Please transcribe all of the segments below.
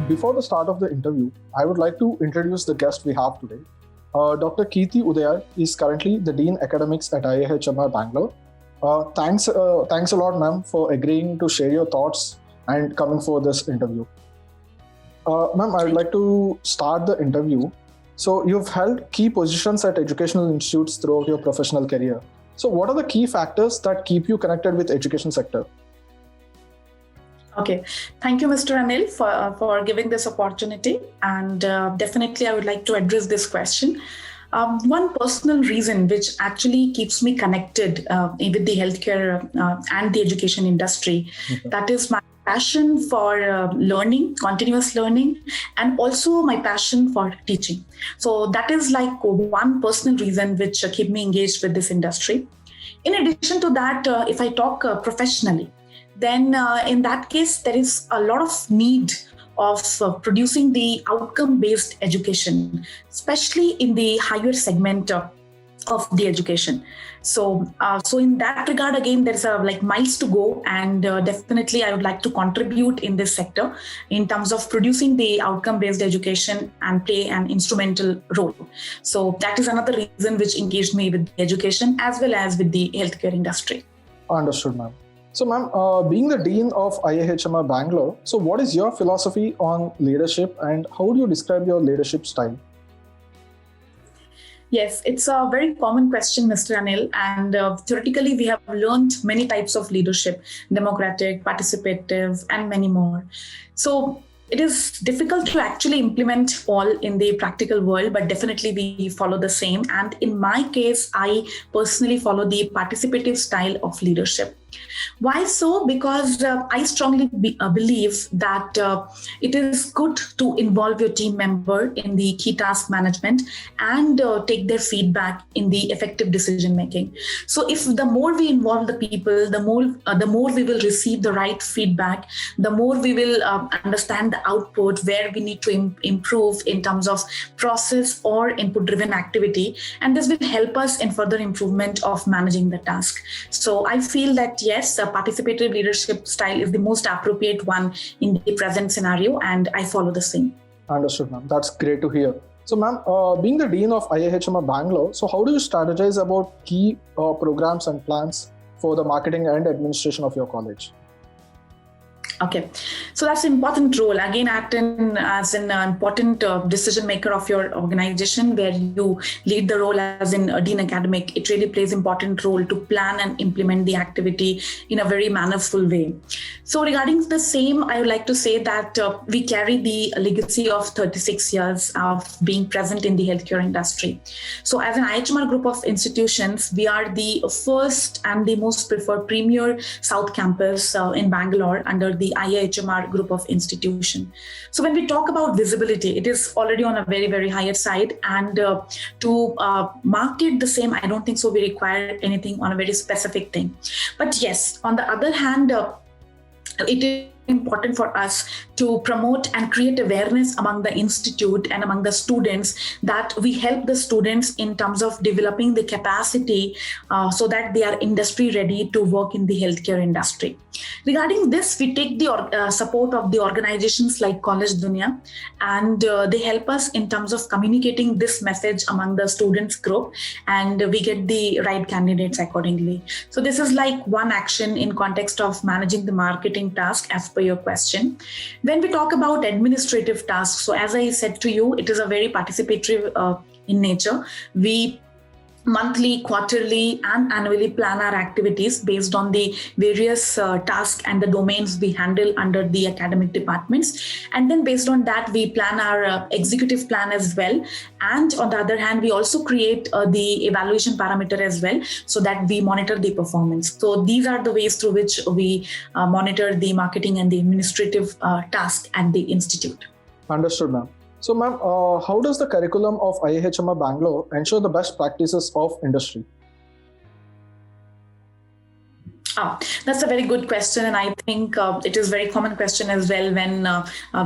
Before the start of the interview, I would like to introduce the guest we have today. Dr. Kirti Udayai is currently the Dean Academics at IIHMR-Bangalore. Thanks a lot, ma'am, for agreeing to share your thoughts and coming for this interview. Ma'am, I would like to start the interview. So you've held key positions at educational institutes throughout your professional career. So what are the key factors that keep you connected with the education sector? Okay, thank you, Mr. Anil, for giving this opportunity. And definitely, I would like to address this question. One personal reason which actually keeps me connected with the healthcare and the education industry, that is my passion for learning, continuous learning, and also my passion for teaching. So that is like one personal reason which keep me engaged with this industry. In addition to that, if I talk professionally, then in that case, there is a lot of need of producing the outcome-based education, especially in the higher segment of the education. So in that regard, again, there's miles to go, and definitely I would like to contribute in this sector in terms of producing the outcome-based education and play an instrumental role. So that is another reason which engaged me with education as well as with the healthcare industry. Understood, ma'am. So, ma'am, being the Dean of IIHMR-Bangalore, so what is your philosophy on leadership and how do you describe your leadership style? Yes, it's a very common question, Mr. Anil. And theoretically, we have learned many types of leadership, democratic, participative, and many more. So it is difficult to actually implement all in the practical world, but definitely we follow the same. And in my case, I personally follow the participative style of leadership. Why so? Because I strongly believe that it is good to involve your team member in the key task management and take their feedback in the effective decision making. So if the more we involve the people, the more we will receive the right feedback, the more we will understand the output where we need to improve in terms of process or input driven activity. And this will help us in further improvement of managing the task. So I feel that yes, a participative leadership style is the most appropriate one in the present scenario, and I follow the same. Understood, ma'am. That's great to hear. So, ma'am, being the Dean of IIHMR-Bangalore, so how do you strategize about key programs and plans for the marketing and administration of your college? Okay, so that's an important role. Again, acting as an important decision maker of your organization, where you lead the role as in a Dean Academic, it really plays important role to plan and implement the activity in a very mannerful way. So regarding the same, I would like to say that we carry the legacy of 36 years of being present in the healthcare industry. So as an IHMR group of institutions, we are the first and the most preferred premier South campus in Bangalore under the IIHMR group of institution. So when we talk about visibility, it is already on a very, very higher side. And to market the same, I don't think so we require anything on a very specific thing. But yes, on the other hand, it is important for us to promote and create awareness among the institute and among the students that we help the students in terms of developing the capacity so that they are industry ready to work in the healthcare industry. Regarding this, we take the support of the organizations like Collegedunia, and they help us in terms of communicating this message among the students group, and we get the right candidates accordingly. So this is like one action in context of managing the marketing task as per your question. When we talk about administrative tasks, so as I said to you, it is a very participatory in nature. We monthly, quarterly, and annually plan our activities based on the various tasks and the domains we handle under the academic departments. And then based on that, we plan our executive plan as well. And on the other hand, we also create the evaluation parameter as well, so that we monitor the performance. So these are the ways through which we monitor the marketing and the administrative task at the institute. Understood, ma'am. So, ma'am, how does the curriculum of IIHMR-Bangalore ensure the best practices of industry? That's a very good question. And I think it is a very common question as well when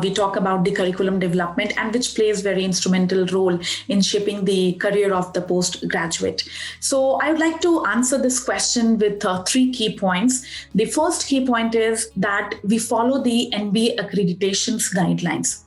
we talk about the curriculum development, and which plays very instrumental role in shaping the career of the postgraduate. So I would like to answer this question with 3 key points. The first key point is that we follow the NBA accreditations guidelines.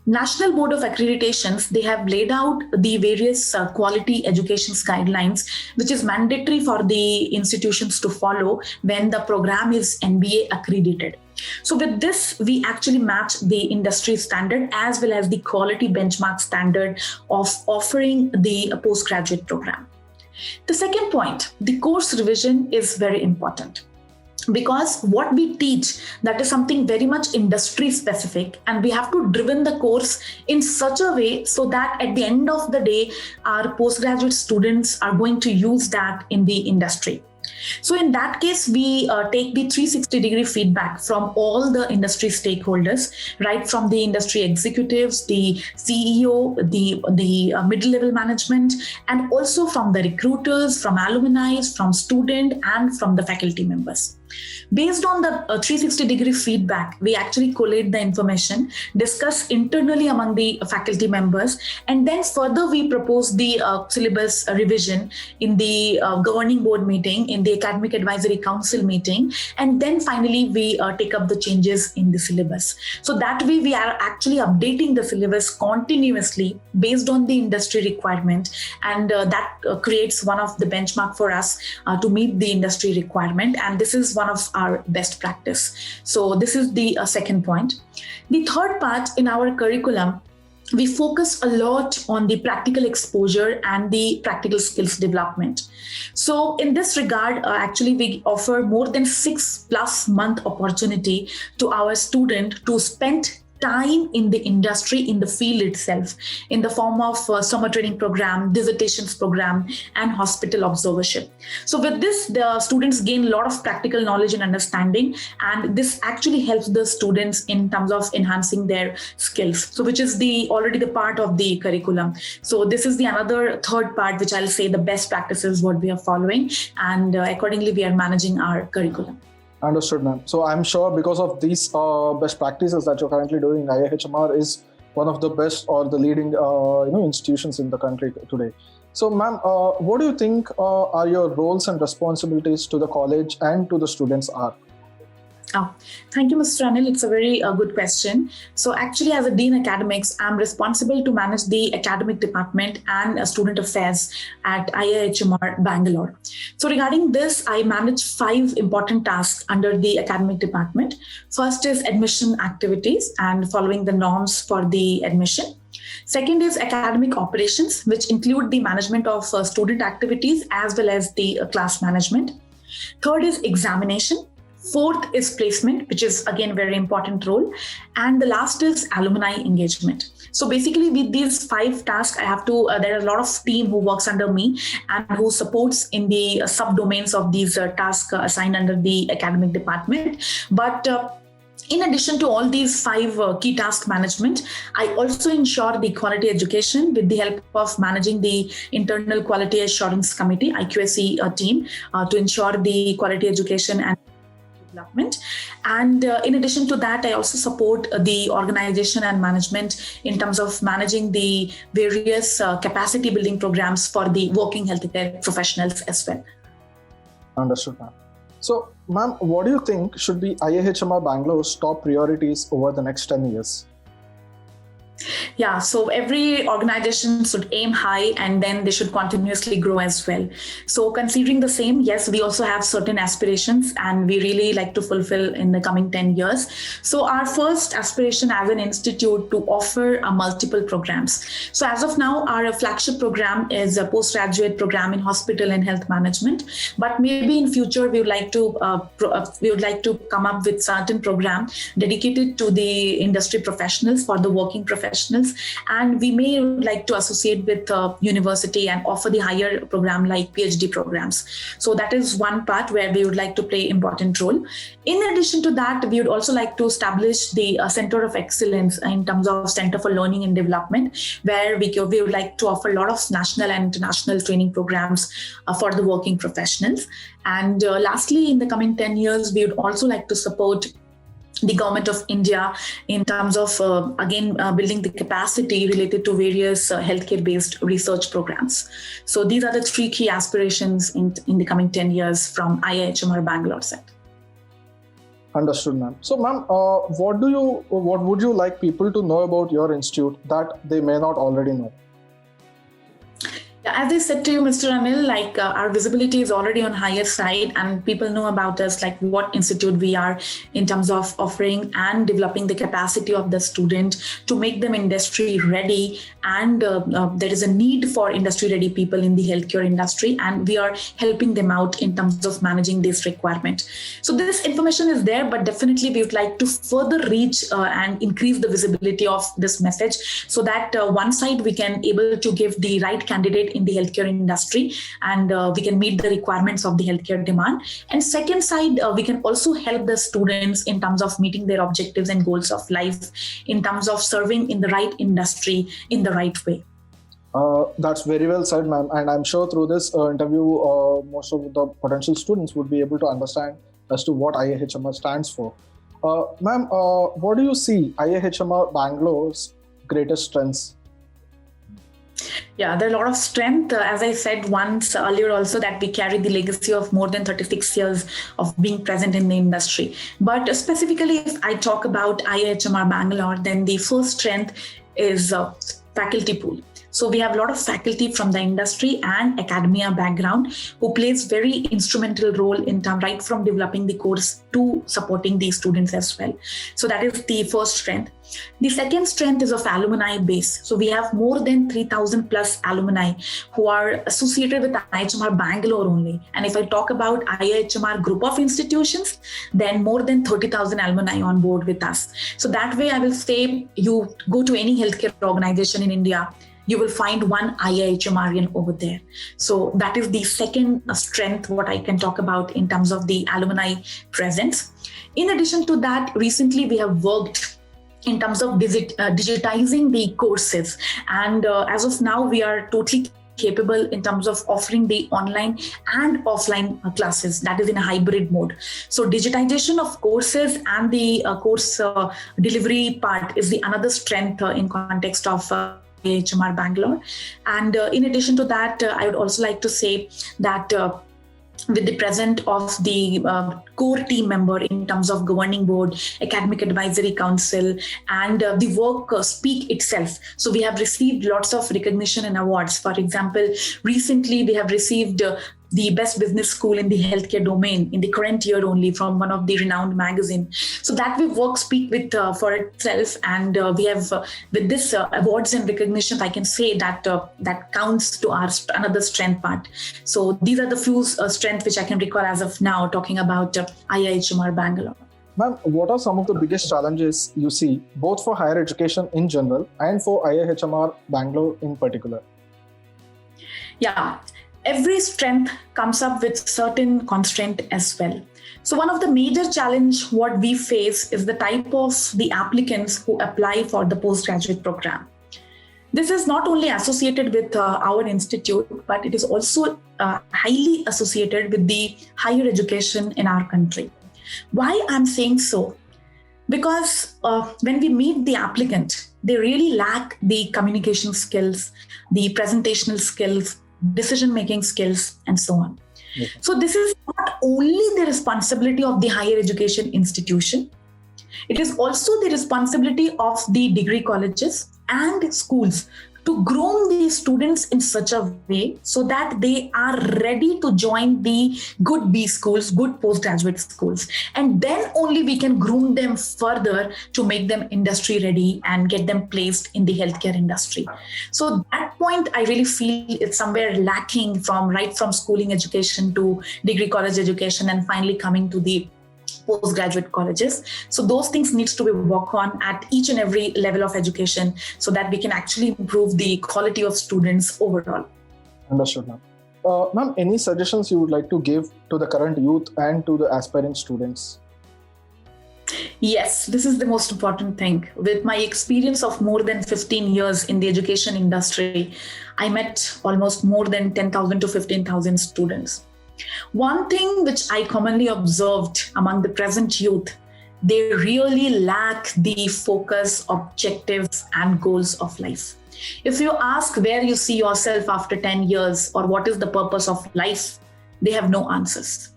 National Board of Accreditations, they have laid out the various quality education guidelines, which is mandatory for the institutions to follow when the program is NBA accredited. So with this, we actually match the industry standard as well as the quality benchmark standard of offering the postgraduate program. The second point, the course revision is very important, because what we teach, that is something very much industry specific, and we have to driven the course in such a way so that at the end of the day, our postgraduate students are going to use that in the industry. So in that case, we take the 360-degree feedback from all the industry stakeholders, right from the industry executives, the CEO, the middle-level management, and also from the recruiters, from alumni, from student, and from the faculty members. Based on the 360-degree feedback, we actually collate the information, discuss internally among the faculty members, and then further we propose the syllabus revision in the governing board meeting, in the academic advisory council meeting, and then finally we take up the changes in the syllabus. So that way we are actually updating the syllabus continuously based on the industry requirement, and that creates one of the benchmark for us to meet the industry requirement, and this is one of our best practice. So this is the second point. The third part, in our curriculum, we focus a lot on the practical exposure and the practical skills development. So in this regard, actually we offer more than 6+ month opportunity to our student to spend time in the industry, in the field itself, in the form of summer training program, dissertations program, and hospital observership. So with this, the students gain a lot of practical knowledge and understanding, and this actually helps the students in terms of enhancing their skills. So which is already the part of the curriculum. So this is the another third part, which I'll say the best practices what we are following, and accordingly we are managing our curriculum. Understood, ma'am. So I'm sure because of these best practices that you're currently doing, IIHMR is one of the best or the leading institutions in the country today. So, ma'am, what do you think are your roles and responsibilities to the college and to the students are? Oh, thank you, Mr. Anil. It's a very good question. So actually, as a Dean Academics, I'm responsible to manage the academic department and student affairs at IIHMR-Bangalore. So regarding this, I manage 5 important tasks under the academic department. First is admission activities and following the norms for the admission. Second is academic operations, which include the management of student activities as well as the class management. Third is examination. Fourth is placement, which is again very important role. And the last is alumni engagement. So basically with these 5 tasks, I have to, there are a lot of team who works under me and who supports in the subdomains of these tasks assigned under the academic department. But in addition to all these 5 key task management, I also ensure the quality education with the help of managing the internal quality assurance committee, IQAC team, to ensure the quality education and development. And in addition to that, I also support the organization and management in terms of managing the various capacity building programs for the working healthcare professionals as well. Understood, ma'am. So, ma'am, what do you think should be IIHMR-Bangalore's top priorities over the next 10 years? Yeah, so every organization should aim high and then they should continuously grow as well. So considering the same, yes, we also have certain aspirations and we really like to fulfill in the coming 10 years. So our first aspiration as an institute to offer multiple programs. So as of now, our flagship program is a postgraduate program in hospital and health management. But maybe in future, we would like to come up with certain program dedicated to the industry professionals, for the working professionals, and we may like to associate with university and offer the higher program like PhD programs. So that is one part where we would like to play important role. In addition to that, we would also like to establish the Center of Excellence in terms of Center for Learning and Development, where we would like to offer a lot of national and international training programs for the working professionals. And lastly, in the coming 10 years, we would also like to support the government of India in terms of, building the capacity related to various healthcare-based research programs. So these are the 3 key aspirations in the coming 10 years from IIHMR Bangalore set. Understood, ma'am. So, ma'am, what would you like people to know about your institute that they may not already know? Yeah, as I said to you, Mr. Anil, like our visibility is already on higher side, and people know about us, like what institute we are in terms of offering and developing the capacity of the student to make them industry ready. And there is a need for industry ready people in the healthcare industry, and we are helping them out in terms of managing this requirement. So this information is there, but definitely we would like to further reach and increase the visibility of this message, so that one side we can able to give the right candidate in the healthcare industry, and we can meet the requirements of the healthcare demand. And second side, we can also help the students in terms of meeting their objectives and goals of life, in terms of serving in the right industry in the right way. That's very well said, ma'am. And I'm sure through this interview, most of the potential students would be able to understand as to what IIHMR stands for. Ma'am, what do you see IIHMR Bangalore's greatest strengths? Yeah, there are a lot of strength. As I said once earlier also, that we carry the legacy of more than 36 years of being present in the industry. But specifically, if I talk about IIHMR Bangalore, then the first strength is faculty pool. So we have a lot of faculty from the industry and academia background who plays very instrumental role in term right from developing the course to supporting the students as well. So that is the first strength. The second strength is of alumni base. So we have more than 3,000 plus alumni who are associated with IIHMR Bangalore only. And if I talk about IIHMR group of institutions, then more than 30,000 alumni on board with us. So that way I will say, you go to any healthcare organization in India, you will find one IIHMRian over there. So that is the second strength what I can talk about in terms of the alumni presence. In addition to that, recently we have worked in terms of digitizing the courses. And as of now, we are totally capable in terms of offering the online and offline classes, that is in a hybrid mode. So digitization of courses and the course delivery part is the another strength in context of IIHMR Bangalore. And in addition to that, I would also like to say that with the presence of the core team member in terms of governing board, academic advisory council, and the work speak itself. So we have received lots of recognition and awards. For example, recently we have received the best business school in the healthcare domain in the current year only from one of the renowned magazine. So that way work speak with for itself, and we have with this awards and recognition, I can say that that counts to our another strength part. So these are the few strengths which I can recall as of now, talking about IIHMR Bangalore. Ma'am, what are some of the biggest challenges you see both for higher education in general and for IIHMR Bangalore in particular? Yeah. Every strength comes up with certain constraint as well. So one of the major challenge what we face is the type of the applicants who apply for the postgraduate program. This is not only associated with our institute, but it is also highly associated with the higher education in our country. Why I'm saying so? Because when we meet the applicant, they really lack the communication skills, the presentational skills, decision-making skills, and so on. Okay. So this is not only the responsibility of the higher education institution, it is also the responsibility of the degree colleges and schools to groom these students in such a way so that they are ready to join the good B schools, good postgraduate schools. And then only we can groom them further to make them industry ready and get them placed in the healthcare industry. So that point, I really feel it's somewhere lacking from right from schooling education to degree college education and finally coming to the postgraduate colleges. So those things needs to be worked on at each and every level of education so that we can actually improve the quality of students overall. Understood, ma'am. Ma'am, any suggestions you would like to give to the current youth and to the aspiring students? Yes, this is the most important thing. With my experience of more than 15 years in the education industry, I met almost more than 10,000 to 15,000 students. One thing which I commonly observed among the present youth, they really lack the focus, objectives, and goals of life. If you ask where you see yourself after 10 years or what is the purpose of life, they have no answers.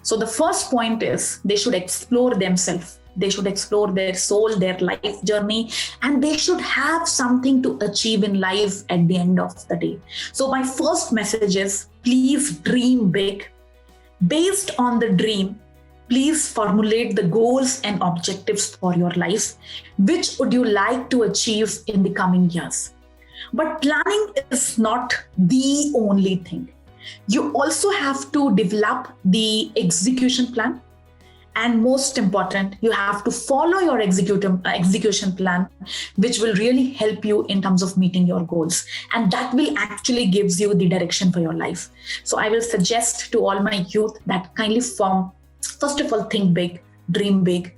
So the first point is they should explore themselves. They should explore their soul, their life journey, and they should have something to achieve in life at the end of the day. So my first message is, please dream big. Based on the dream, please formulate the goals and objectives for your life. Which would you like to achieve in the coming years? But planning is not the only thing. You also have to develop the execution plan. And most important, you have to follow your execution plan, which will really help you in terms of meeting your goals. And that will actually gives you the direction for your life. So I will suggest to all my youth that kindly first of all, think big, dream big.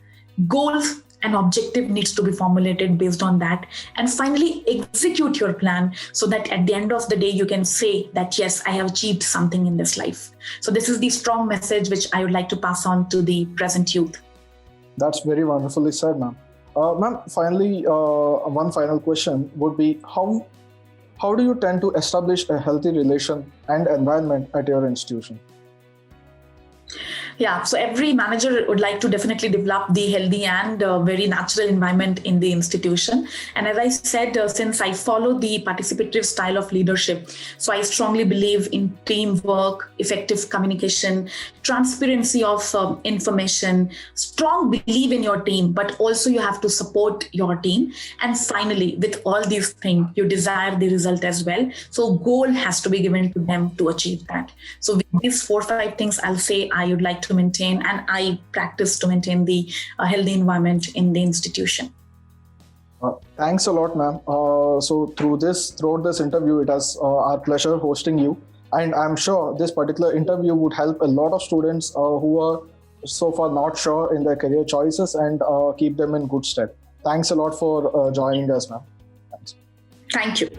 Goals and objective needs to be formulated based on that. And finally, execute your plan so that at the end of the day, you can say that, yes, I have achieved something in this life. So this is the strong message which I would like to pass on to the present youth. That's very wonderfully said, ma'am. Ma'am, finally, one final question would be, how do you tend to establish a healthy relation and environment at your institution? Yeah, so every manager would like to definitely develop the healthy and very natural environment in the institution. And as I said, since I follow the participatory style of leadership, so I strongly believe in teamwork, effective communication, transparency of information, strong belief in your team, but also you have to support your team. And finally, with all these things, you desire the result as well. So goal has to be given to them to achieve that. So with these 4 or 5 things, I'll say I would like to maintain, and I practice to maintain the healthy environment in the institution. Thanks a lot, ma'am. So throughout this interview, it has our pleasure hosting you. And I'm sure this particular interview would help a lot of students who are so far not sure in their career choices and keep them in good stead. Thanks a lot for joining us, ma'am. Thanks. Thank you.